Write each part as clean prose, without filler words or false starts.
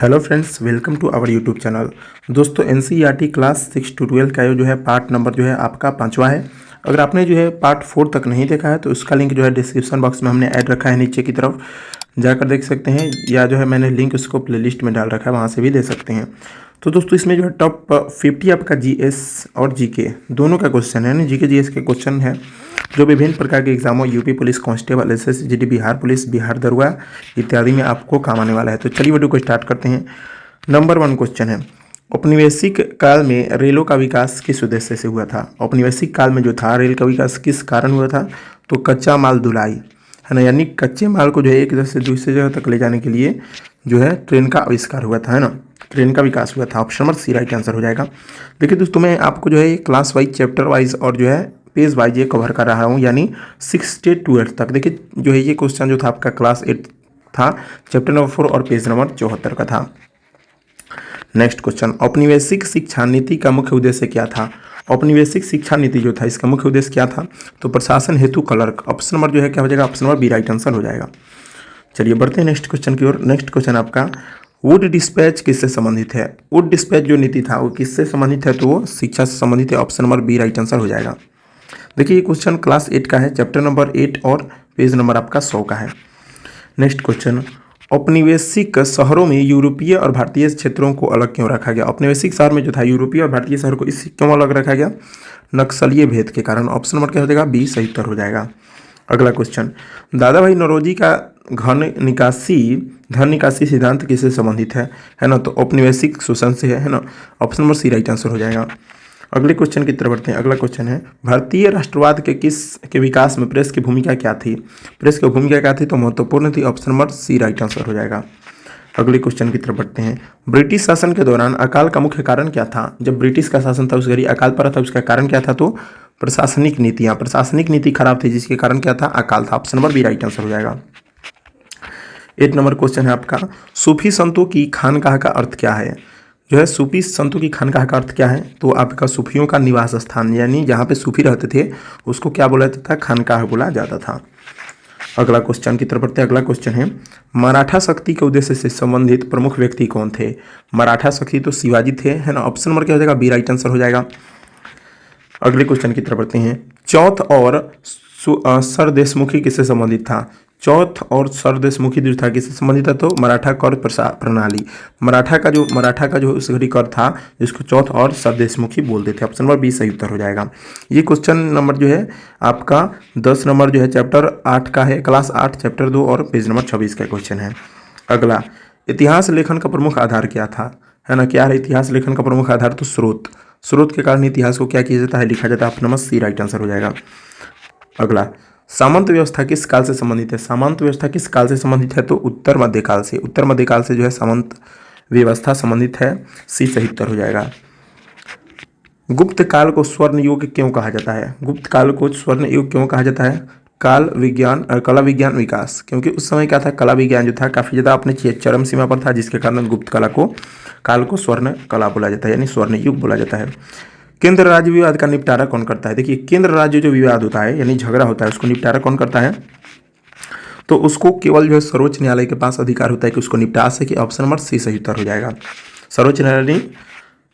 Hello friends, welcome to our YouTube channel. दोस्तों, NCERT class 6 to 12 का जो है पार्ट नंबर जो है आपका 5वां है। अगर आपने जो है पार्ट 4 तक नहीं देखा है तो उसका लिंक जो है डिस्क्रिप्शन बॉक्स में हमने ऐड रखा है, नीचे की तरफ जाकर देख सकते हैं, या जो है मैंने लिंक उसको प्लेलिस्ट में डाल रखा है, वहाँ से भी दे सकते हैं। तो दोस्तों, इसमें जो है टॉप 50 आपका जीएस और जीके दोनों का क्वेश्चन है, यानी जीके जीएस के क्वेश्चन है जो विभिन्न प्रकार के एग्जामों UP police constable, SSC GD, Bihar police, Bihar दरोगा इत्यादि में आपको काम आने वाला है। तो चलिए वीडियो को स्टार्ट करते हैं। नंबर 1 क्वेश्चन है, औपनिवेशिक काल में रेलों का विकास किस उद्देश्य से हुआ था? औपनिवेशिक काल में जो था रेल का विकास किस कारण हुआ था? तो कच्चा माल ढुलाई, है ना, यानी कच्चे माल को जो है एक जगह से दूसरी जगह तक ले जाने के लिए जो है ट्रेन का आविष्कार हुआ था, है ना, ट्रेन का विकास हुआ था। Option number C right answer हो जाएगा। देखिए दोस्तों, मैं आपको जो है क्लास वाइज, चैप्टर वाइज और जो है पेज वाइज ये कवर कर रहा हूँ, यानी 6 से 12 तक। देखिए जो है ये क्वेश्चन जो था आपका क्लास 8 था, चैप्टर नंबर 4 और पेज नंबर 74 का था। नेक्स्ट क्वेश्चन, औपनिवेशिक शिक्षा नीति का मुख्य उद्देश्य क्या था? औपनिवेशिक शिक्षा नीति जो था इसका मुख्य उद्देश्य क्या था? तो प्रशासन हेतु क्लर्क। ऑप्शन नंबर जो है क्या हो जाएगा? Option number B right answer हो जाएगा। चलिए बढ़ते हैं नेक्स्ट क्वेश्चन की ओर। नेक्स्ट क्वेश्चन आपका, वुड डिस्पैच किससे संबंधित है? वुड डिस्पैच जो नीति था वो किससे संबंधित है? तो वो शिक्षा से संबंधित है। Option number B right answer हो जाएगा। देखिए ये क्वेश्चन क्लास 8 का है, चैप्टर नंबर 8 और पेज नंबर आपका 100 का है। नेक्स्ट क्वेश्चन, औपनिवेशिक शहरों में यूरोपीय और भारतीय क्षेत्रों को अलग क्यों रखा गया? औपनिवेशिक शहर में जो था यूरोपीय और भारतीय शहर को इस क्यों अलग रखा गया? नक्सलीय भेद के कारण। ऑप्शन नंबर क्या हो जाएगा? बी सही उत्तर हो जाएगा। अगला क्वेश्चन, दादा भाई नौरोजी का धन निकासी सिद्धांत किससे संबंधित है ना, तो औपनिवेशिक शोषण से है ना। Option number C right answer हो जाएगा। अगले क्वेश्चन की तरफ बढ़ते हैं। अगला क्वेश्चन है, भारतीय राष्ट्रवाद के विकास में प्रेस की भूमिका क्या थी? प्रेस की भूमिका क्या थी? तो महत्वपूर्ण थी। Option number C right answer हो जाएगा। अगले क्वेश्चन की तरफ बढ़ते हैं। ब्रिटिश शासन के दौरान अकाल का मुख्य कारण क्या था? जब ब्रिटिश का शासन था उस घड़ी अकाल पड़ा था, उसका कारण क्या था? तो प्रशासनिक नीति खराब थी, जिसके कारण क्या था? अकाल था। Option number B right answer हो जाएगा। 8 नंबर क्वेश्चन है आपका, सूफी संतों की खानकाह का अर्थ क्या है? जो है सूफी संतों की खानकाह का अर्थ क्या है? तो आपका सूफियों का निवास स्थान, यानी जहाँ पे सूफी रहते थे उसको क्या बोला जाता था? खानकाह बोला जाता था। अगला क्वेश्चन की तरफ बढ़ते हैं। अगला क्वेश्चन है, मराठा शक्ति के उद्देश्य से संबंधित प्रमुख व्यक्ति कौन थे? मराठा शक्ति तो शिवाजी थे, है ना। ऑप्शन नंबर क्या हो जाएगा? बी राइट आंसर हो जाएगा। अगले क्वेश्चन की तरफ बढ़ते हैं। चौथ और सरदेशमुखी किससे संबंधित था? चौथ और सरदेशमुखी जो था किससे संबंधित था? तो मराठा कर प्रणाली, मराठा का जो उस घड़ी कर था जिसको चौथ और सरदेशमुखी बोलते थे। ऑप्शन नंबर बी सही उत्तर हो जाएगा। ये क्वेश्चन नंबर जो है आपका 10 नंबर जो है चैप्टर 8 का है, क्लास 8 चैप्टर 2 और पेज नंबर 26 का क्वेश्चन है। अगला, इतिहास लेखन का प्रमुख आधार क्या था? है ना, क्या है इतिहास लेखन का प्रमुख आधार? तो स्रोत के कारण इतिहास को क्या किया जाता है? लिखा जाता है। Option number C right answer हो जाएगा। अगला, सामंत व्यवस्था किस काल से संबंधित है? सामंत व्यवस्था किस काल से संबंधित है? तो उत्तर मध्यकाल से। उत्तर मध्यकाल से जो है सामंत व्यवस्था संबंधित है। सी सही उत्तर हो जाएगा। गुप्त काल को स्वर्ण युग क्यों कहा जाता है? गुप्त काल को स्वर्ण युग क्यों कहा जाता है? कला विज्ञान विकास, क्योंकि उस समय क्या था? कला विज्ञान जो था काफी ज्यादा अपने चरम सीमा पर था, जिसके कारण गुप्त काल को स्वर्ण कला बोला जाता है, यानी स्वर्ण युग बोला जाता है। केंद्र राज्य विवाद का निपटारा कौन करता है? देखिए केंद्र राज्य जो विवाद होता है यानी झगड़ा होता है उसको निपटारा कौन करता है? तो उसको केवल जो है सर्वोच्च न्यायालय के पास अधिकार होता है कि उसको निपटा सके। ऑप्शन नंबर सी सही उत्तर हो जाएगा। सर्वोच्च न्यायालय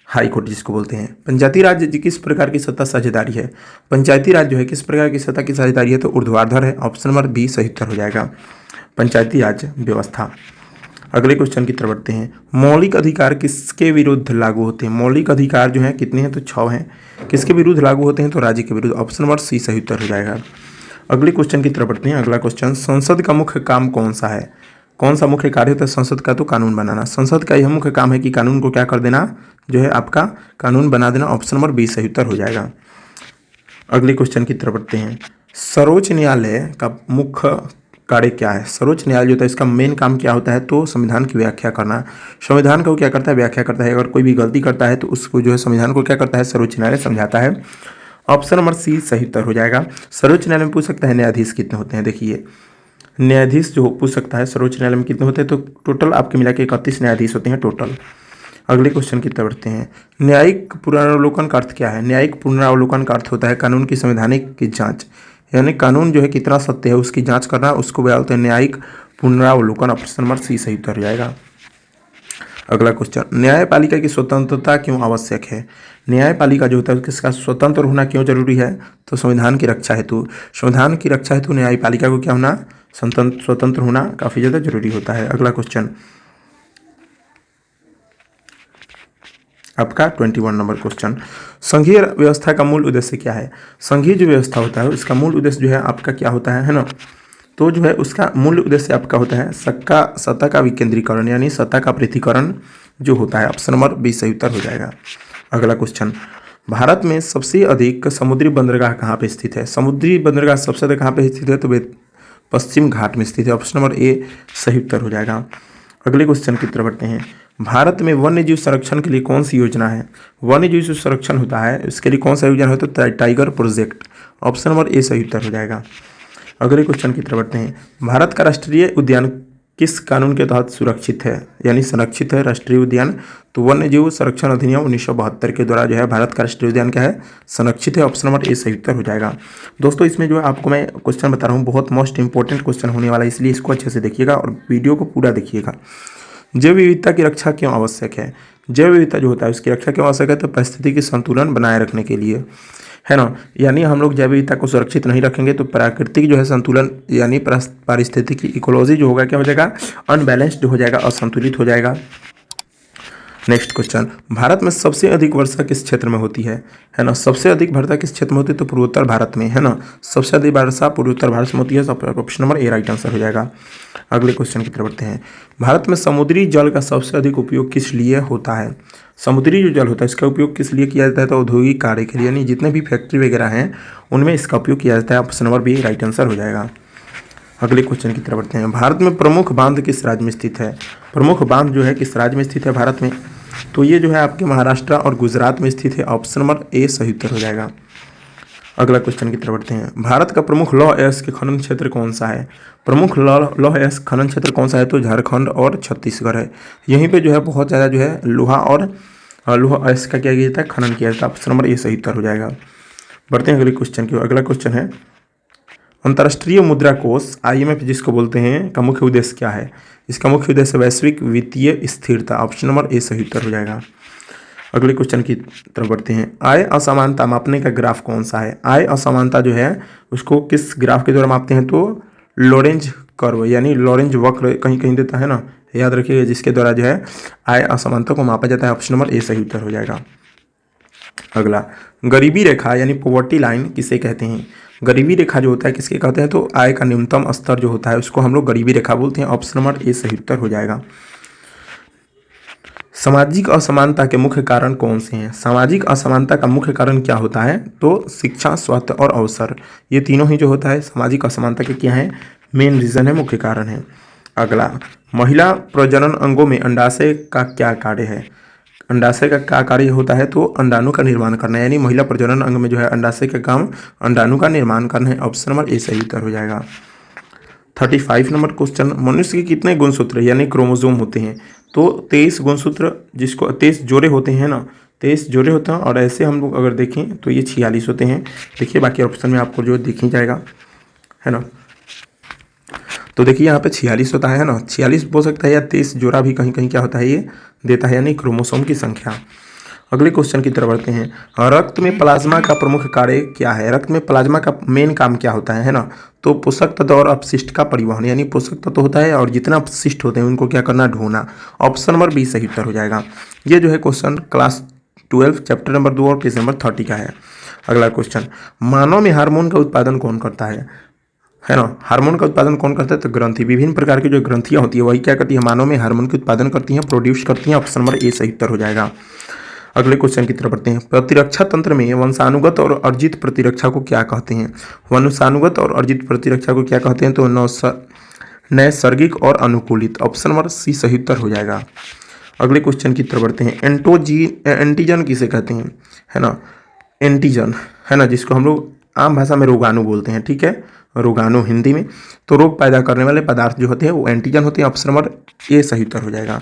हाई कोर्ट जिसको बोलते हैं। पंचायती राज किस प्रकार की सत्ता साझेदारी है? पंचायती राज जो है किस प्रकार की सत्ता की साझेदारी है? तो ऊर्ध्वाधर है। ऑप्शन नंबर बी सही उत्तर हो जाएगा। पंचायती राज व्यवस्था। अगले क्वेश्चन की तरफ बढ़ते हैं। मौलिक अधिकार किसके विरुद्ध लागू होते हैं? मौलिक अधिकार जो है कितने हैं? तो 6 हैं। किसके विरुद्ध लागू होते हैं? तो राज्य के विरुद्ध। ऑप्शन नंबर सी सही उत्तर हो जाएगा। अगले क्वेश्चन की तरफ बढ़ते हैं। अगला क्वेश्चन, संसद का मुख्य काम कौन सा है? कौन सा मुख्य कार्य होता है संसद का? तो कानून बनाना। संसद का यह मुख्य काम है कि कानून को क्या कर देना, जो है आपका कानून बना देना। ऑप्शन नंबर बी सही उत्तर हो जाएगा। अगले क्वेश्चन की तरफ बढ़ते हैं। सर्वोच्च न्यायालय का मुख्य कार्य क्या है? सर्वोच्च न्यायालय जो होता है इसका मेन काम क्या होता है? तो संविधान की व्याख्या करना। संविधान को क्या करता है? व्याख्या करता है। अगर कोई भी गलती करता है तो उसको जो है संविधान को क्या करता है? सर्वोच्च न्यायालय समझाता है। ऑप्शन नंबर सी सही उत्तर हो जाएगा। सर्वोच्च न्यायालय में पूछ सकता है न्यायाधीश कितने होते हैं? देखिए न्यायाधीश जो पूछ सकता है सर्वोच्च न्यायालय में कितने होते हैं, तो टोटल आपके मिला के 31 न्यायाधीश होते हैं टोटल। अगले क्वेश्चन की तरफ बढ़ते हैं। न्यायिक पुनरावलोकन का अर्थ क्या है? न्यायिक पुनरावलोकन का अर्थ होता है कानून की संवैधानिक की जांच, यानी कानून जो है कितना सत्य है उसकी जांच करना, उसको बोलते हैं न्यायिक पुनरावलोकन। ऑप्शन नंबर सी सही उत्तर हो जाएगा। अगला क्वेश्चन, न्यायपालिका की स्वतंत्रता क्यों आवश्यक है? न्यायपालिका जो होता है किसका स्वतंत्र होना क्यों जरूरी है? तो संविधान की रक्षा हेतु। संविधान की रक्षा हेतु न्यायपालिका को क्या होना, स्वतंत्र होना काफी ज्यादा जरूरी होता है। अगला क्वेश्चन आपका 21 नंबर क्वेश्चन, संघीय व्यवस्था का मूल उद्देश्य क्या है? संघीय जो व्यवस्था होता है उसका मूल उद्देश्य जो है आपका क्या होता है ना, तो जो है उसका मूल उद्देश्य आपका होता है सत्ता का विकेंद्रीकरण यानी सत्ता का पृथकीकरण जो होता है। ऑप्शन नंबर बी सही उत्तर हो जाएगा। अगला क्वेश्चन, भारत में सबसे अधिक समुद्री बंदरगाह कहाँ पे स्थित है? समुद्री बंदरगाह सबसे अधिक कहाँ पे स्थित है? तो पश्चिम घाट में स्थित है। ऑप्शन नंबर ए सही उत्तर हो जाएगा। अगले क्वेश्चन की तरफ बढ़ते हैं, भारत में वन्य जीव संरक्षण के लिए कौन सी योजना है? वन्य जीव जो संरक्षण होता है इसके लिए कौन सा योजना है? तो tiger project. Option number A सही उत्तर हो जाएगा। अगले क्वेश्चन की तरफ बढ़ते हैं, भारत का राष्ट्रीय उद्यान किस कानून के तहत सुरक्षित है यानी संरक्षित है राष्ट्रीय उद्यान? तो वन्य जीव संरक्षण अधिनियम 1972 के द्वारा जो है भारत का राष्ट्रीय उद्यान क्या है, संरक्षित है। ऑप्शन नंबर ए सही उत्तर हो जाएगा। दोस्तों इसमें जो है आपको मैं क्वेश्चन बता रहा हूँ बहुत मोस्ट इंपॉर्टेंट क्वेश्चन होने वाला है, इसलिए इसको अच्छे से देखिएगा और वीडियो को पूरा देखिएगा। जैव विविधता की रक्षा क्यों आवश्यक है? जैव विविधता जो होता है उसकी रक्षा क्यों आवश्यक है? तो परिस्थितिकी संतुलन बनाए रखने के लिए, है ना। यानी हम लोग जैव विविधता को सुरक्षित नहीं रखेंगे तो प्राकृतिक जो है संतुलन यानी पारिस्थितिकी इकोलॉजी जो होगा क्या हो जाएगा, अनबैलेंस्ड हो जाएगा, असंतुलित हो जाएगा। नेक्स्ट क्वेश्चन, भारत में सबसे अधिक वर्षा किस क्षेत्र में होती है ना? सबसे अधिक वर्षा किस क्षेत्र में होती है? तो पूर्वोत्तर भारत में, है ना। सबसे अधिक वर्षा पूर्वोत्तर भारत में होती है। Option number A right answer हो जाएगा। अगले क्वेश्चन की तरफ बढ़ते हैं, भारत में समुद्री जल का सबसे अधिक उपयोग किस लिए होता है? समुद्री जो जल होता है इसका उपयोग किस लिए किया जाता है? तो औद्योगिक कार्य के लिए, यानी जितने भी फैक्ट्री वगैरह हैं उनमें इसका उपयोग किया जाता है। Option number B right answer हो जाएगा। अगले क्वेश्चन की तरफ बढ़ते हैं, भारत में प्रमुख बांध किस राज्य में स्थित है? प्रमुख बांध जो है किस राज्य में स्थित है भारत में? तो ये जो है आपके महाराष्ट्र और गुजरात में स्थित है। ऑप्शन नंबर ए सही उत्तर हो जाएगा। अगला क्वेश्चन की तरफ बढ़ते हैं, भारत का प्रमुख लौह अयस्क खनन क्षेत्र कौन सा है? प्रमुख लौह अयस्क खनन क्षेत्र कौन सा है? तो झारखंड और छत्तीसगढ़ है। यहीं पे जो है बहुत ज़्यादा जो है लोहा और लौह अयस्क का क्या किया जाता है, खनन किया जाता है। ऑप्शन नंबर ए सही उत्तर हो जाएगा। बढ़ते हैं अगले क्वेश्चन की। अगला क्वेश्चन है, अंतर्राष्ट्रीय मुद्रा कोष IMF जिसको बोलते हैं का मुख्य उद्देश्य क्या है? इसका मुख्य उद्देश्य वैश्विक वित्तीय स्थिरता। ऑप्शन नंबर ए सही उत्तर हो जाएगा। अगले क्वेश्चन की तरफ बढ़ते हैं, आय असमानता मापने का ग्राफ कौन सा है? आय असमानता जो है उसको किस ग्राफ के द्वारा मापते हैं? तो लॉरेंज कर्व यानी लॉरेंज वक्र कहीं कहीं देता है ना, याद रखिएगा, जिसके द्वारा जो है आय असमानता को मापा जाता है। ऑप्शन नंबर ए सही उत्तर हो जाएगा। अगला, गरीबी रेखा यानी पॉवर्टी लाइन किसे कहते हैं? गरीबी रेखा जो होता है किसके कहते हैं? तो आय का न्यूनतम स्तर जो होता है उसको हम लोग गरीबी रेखा बोलते हैं। ऑप्शन नंबर ए सही उत्तर हो जाएगा। सामाजिक असमानता के मुख्य कारण कौन से हैं? सामाजिक असमानता का मुख्य कारण क्या होता है? तो शिक्षा, स्वास्थ्य और अवसर, ये तीनों ही जो होता है सामाजिक असमानता के क्या है, मेन रीजन है, मुख्य कारण है। अगला, महिला प्रजनन अंगों में अंडाशय का क्या कार्य है? अंडाशय का क्या कार्य होता है? तो अंडाणु का निर्माण करना, यानी महिला प्रजनन अंग में जो है अंडाशय का काम अंडाणु का निर्माण करना है। ऑप्शन नंबर ए सही उत्तर हो जाएगा। 35 नंबर क्वेश्चन, मनुष्य के कितने गुणसूत्र यानी क्रोमोसोम होते हैं? तो 23 गुणसूत्र, जिसको 23 जोड़े होते हैं ना, 23 जोड़े होते हैं, और ऐसे हम लोग अगर देखें तो ये 46 होते हैं। देखिए बाकी ऑप्शन में आपको जो दिख ही जाएगा, है ना। तो देखिए यहाँ पे 46 होता है ना, 46 बोल सकता है, या 23 जोड़ा भी कहीं कहीं क्या होता है ये देता है, यानी क्रोमोसोम की संख्या। अगले क्वेश्चन की तरफ बढ़ते हैं, रक्त में प्लाज्मा का प्रमुख कार्य क्या है? रक्त में प्लाज्मा का मेन काम क्या होता है ना? तो पोषक तत्व और अपशिष्ट का परिवहन, यानी पोषक तत्व होता है और जितना अपशिष्ट होते हैं उनको क्या करना, ढोना। ऑप्शन नंबर बी सही उत्तर हो जाएगा। ये जो है क्वेश्चन क्लास 12 चैप्टर नंबर 2 और पेज नंबर 30 का है। अगला क्वेश्चन, मानव में हार्मोन का उत्पादन कौन करता है ना। हार्मोन का उत्पादन कौन करता है? तो ग्रंथि, विभिन्न प्रकार की जो ग्रंथियां होती है वही क्या करती है, मानव में हार्मोन के उत्पादन करती हैं, प्रोड्यूस करती हैं। ऑप्शन नंबर ए सही उत्तर हो जाएगा। अगले क्वेश्चन की तरफ बढ़ते हैं, प्रतिरक्षा तंत्र में वंशानुगत और अर्जित प्रतिरक्षा को क्या कहते हैं? वंशानुगत और अर्जित प्रतिरक्षा को क्या कहते हैं? तो नैसर्गिक और अनुकूलित। ऑप्शन नंबर सी सही उत्तर हो जाएगा। अगले क्वेश्चन की तरफ बढ़ते हैं, एंटीजन किसे कहते हैं, है ना। एंटीजन, है ना, जिसको हम लोग आम भाषा में रोगाणु बोलते हैं, ठीक है, रोगाणु हिंदी में। तो रोग पैदा करने वाले पदार्थ जो होते हैं वो एंटीजन होते हैं। ऑप्शन नंबर ए सही उत्तर हो जाएगा।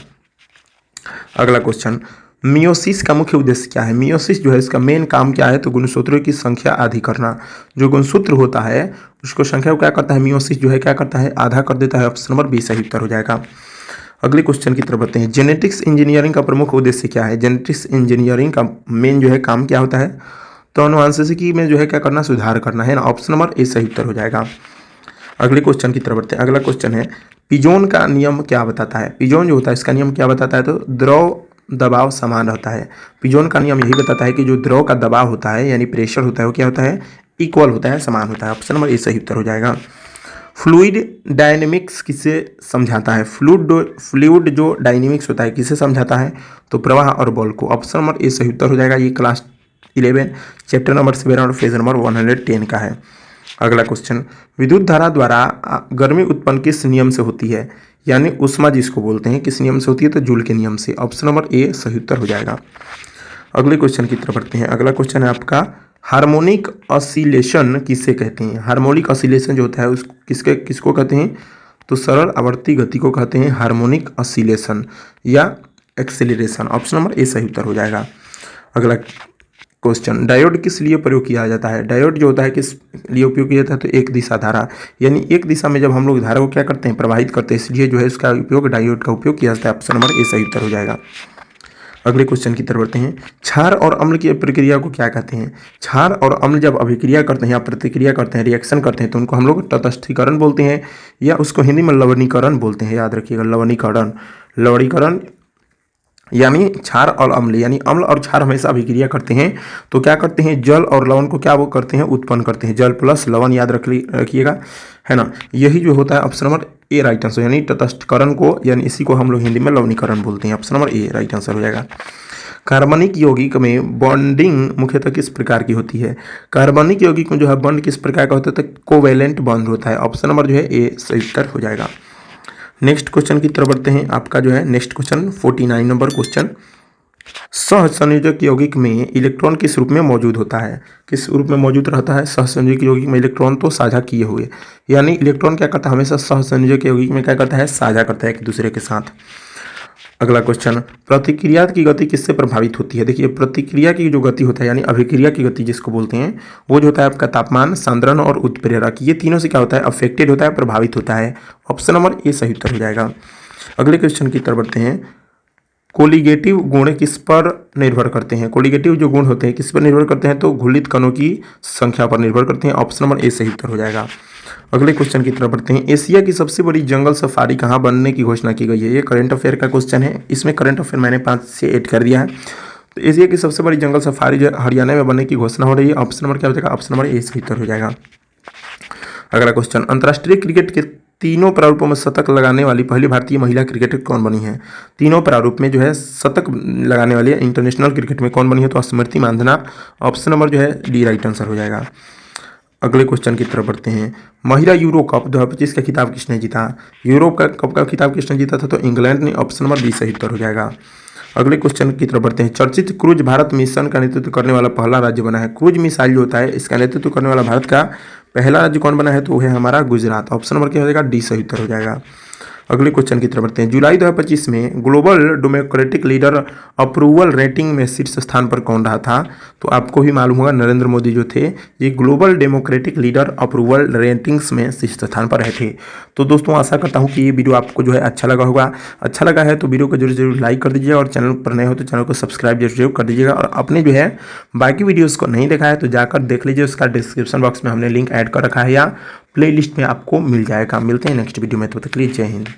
अगला क्वेश्चन, मियोसिस का मुख्य उद्देश्य क्या है? मियोसिस जो है इसका मेन काम क्या है? तो गुणसूत्रों की संख्या आधी करना। जो गुणसूत्र होता है उसको संख्या को क्या करता है, मियोसिस जो है क्या करता है, आधा कर देता है। ऑप्शन नंबर बी सही उत्तर हो जाएगा। अगले क्वेश्चन की तरफ बढ़ते हैं। जेनेटिक्स इंजीनियरिंग का प्रमुख उद्देश्य क्या है? जेनेटिक्स इंजीनियरिंग का मेन जो है काम क्या होता है? तो अनुवांशिकी में जो है क्या करना, सुधार करना है ना। ऑप्शन नंबर ए सही उत्तर हो जाएगा। अगले क्वेश्चन की तरफ बढ़ते हैं। अगला क्वेश्चन है पिजोन का नियम क्या बताता है? पिजोन जो होता है इसका नियम क्या बताता है? तो द्रव दबाव समान रहता है। पिजोन का नियम यही बताता है कि जो द्रव का दबाव होता है यानी प्रेशर होता है वो क्या होता है, इक्वल होता है, समान होता है। ऑप्शन नंबर ए सही उत्तर हो जाएगा। फ्लूइड डायनेमिक्स किसे समझाता है? फ्लूइड जो डायनेमिक्स होता है किसे समझाता है? तो प्रवाह और बल को। ऑप्शन नंबर ए सही उत्तर हो जाएगा। ये क्लास 11 चैप्टर नंबर 7 और पेज नंबर 110 का है। अगला क्वेश्चन, विद्युत धारा द्वारा गर्मी उत्पन्न किस नियम से होती है? यानी उष्मा जिसको बोलते हैं, किस नियम से होती है? तो जूल के नियम से। ऑप्शन नंबर ए सही उत्तर हो जाएगा। अगले क्वेश्चन की तरफ बढ़ते हैं। अगला क्वेश्चन है आपका हार्मोनिक ऑसिलेशन किसे कहते हैं? हार्मोनिक ऑसिलेशन जो होता है उसको किसको कहते हैं? तो सरल आवर्ती गति को कहते हैं हार्मोनिक ऑसिलेशन या एक्सेलरेशन। ऑप्शन नंबर ए सही उत्तर हो जाएगा। अगला क्वेश्चन, डायोड किस लिए प्रयोग किया जाता है? डायोड जो होता है किस लिए उपयोग किया जाता है? तो एक दिशा धारा, यानी एक दिशा में जब हम लोग धारा को क्या करते हैं, प्रवाहित करते हैं, इसलिए जो है उसका उपयोग, डायोड का उपयोग किया जाता है। ऑप्शन नंबर ए सही उत्तर हो जाएगा। अगले क्वेश्चन की तरफ बढ़ते हैं। क्षार और अम्ल की प्रक्रिया को क्या कहते हैं? क्षार और अम्ल जब अभिक्रिया करते हैं या प्रतिक्रिया करते हैं, रिएक्शन करते हैं, तो उनको हम लोग तटस्थीकरण बोलते हैं या उसको हिंदी में लवणीकरण बोलते हैं। याद रखिएगा, लवणीकरण यानी क्षार और अम्ल, यानी अम्ल और क्षार हमेशा अभिक्रिया करते हैं तो क्या करते हैं, जल और लवण को क्या वो करते हैं, उत्पन्न करते हैं। जल प्लस लवण, याद रखिएगा, है ना। यही जो होता है option number A right answer, यानी तटस्थकरण को, यानी इसी को हम लोग हिंदी में लवणीकरण बोलते हैं। Option number A right answer हो जाएगा। कार्बनिक यौगिक में बॉन्डिंग मुख्यतः किस प्रकार की होती है? कार्बनिक यौगिक में जो है बॉन्ड किस प्रकार का होता है? तो कोवेलेंट बॉन्ड होता है। ऑप्शन नंबर जो है ए सही उत्तर हो जाएगा। नेक्स्ट क्वेश्चन की तरफ बढ़ते हैं। आपका जो है नेक्स्ट क्वेश्चन 49 नंबर क्वेश्चन, सहसंयोजक यौगिक में इलेक्ट्रॉन किस रूप में मौजूद होता है? किस रूप में मौजूद रहता है सहसंयोजक यौगिक में? इलेक्ट्रॉन तो साझा किए हुए, यानी इलेक्ट्रॉन क्या करता है, हमेशा सहसंयोजक यौगिक में क्या करता है, साझा करता है एक दूसरे के साथ। अगला क्वेश्चन, प्रतिक्रिया की गति किससे प्रभावित होती है? देखिए, प्रतिक्रिया की जो गति होता है यानी अभिक्रिया की गति जिसको बोलते हैं, वो जो होता है आपका तापमान, सांद्रण और उत्प्रेरक, ये तीनों से क्या होता है, अफेक्टेड होता है, प्रभावित होता है। ऑप्शन नंबर ए सही उत्तर हो जाएगा। अगले क्वेश्चन की तरफ बढ़ते हैं। कोलिगेटिव गुण किस पर निर्भर करते हैं? कोलिगेटिव जो गुण होते हैं किस पर निर्भर करते हैं? तो घुलित कणों की संख्या पर निर्भर करते हैं। ऑप्शन नंबर ए सही उत्तर हो जाएगा। अगले क्वेश्चन की तरफ बढ़ते हैं। एशिया की सबसे बड़ी जंगल सफारी कहाँ बनने की घोषणा की गई है? ये करंट अफेयर का क्वेश्चन है, इसमें करंट अफेयर मैंने 5 से ऐड कर दिया है। तो एशिया की सबसे बड़ी जंगल सफारी जो हरियाणा में बनने की घोषणा हो रही है। ऑप्शन नंबर क्या हो जाएगा? ऑप्शन नंबर ए सही उत्तर हो जाएगा। अगला क्वेश्चन, अंतर्राष्ट्रीय क्रिकेट के तीनों प्रारूपों में शतक लगाने वाली पहली भारतीय महिला क्रिकेटर कौन बनी है? तीनों प्रारूप में जो है शतक लगाने वाली इंटरनेशनल क्रिकेट में कौन बनी है? तो स्मृति मांधना। ऑप्शन नंबर जो है डी राइट आंसर हो जाएगा। अगले क्वेश्चन की तरफ बढ़ते हैं। महिला यूरो कप 2025 का खिताब किसने जीता? यूरोप का कप का खिताब किसने जीता था? तो इंग्लैंड ने। ऑप्शन नंबर बी सही उत्तर हो जाएगा। अगले क्वेश्चन की तरफ बढ़ते हैं। चर्चित क्रूज भारत मिशन का नेतृत्व करने वाला पहला राज्य बना है। क्रूज मिसाइल जो होता है इसका नेतृत्व करने वाला भारत का पहला राज्य कौन बना है? तो वो है हमारा गुजरात। ऑप्शन नंबर क्या हो जाएगा? डी सही उत्तर हो जाएगा। अगले क्वेश्चन की तरफ बढ़ते हैं। जुलाई 2025 में global democratic leader approval rating में शीर्ष स्थान पर कौन रहा था? तो आपको भी मालूम होगा, नरेंद्र मोदी जो थे ये global democratic leader approval ratings में शीर्ष स्थान पर रहे थे। तो दोस्तों आशा करता हूँ कि ये वीडियो आपको जो है अच्छा लगा होगा। अच्छा लगा है तो वीडियो को जरूर लाइक कर दीजिएगा और चैनल पर नए हो तो चैनल को सब्सक्राइब जरूर कर दीजिएगा। और अपने जो है बाकी वीडियोज़ को नहीं देखा है तो जाकर देख लीजिए, उसका डिस्क्रिप्शन बॉक्स में हमने लिंक ऐड कर रखा है या प्लेलिस्ट में आपको मिल जाएगा। मिलते हैं नेक्स्ट वीडियो में, तब तक के लिए जय हिंद।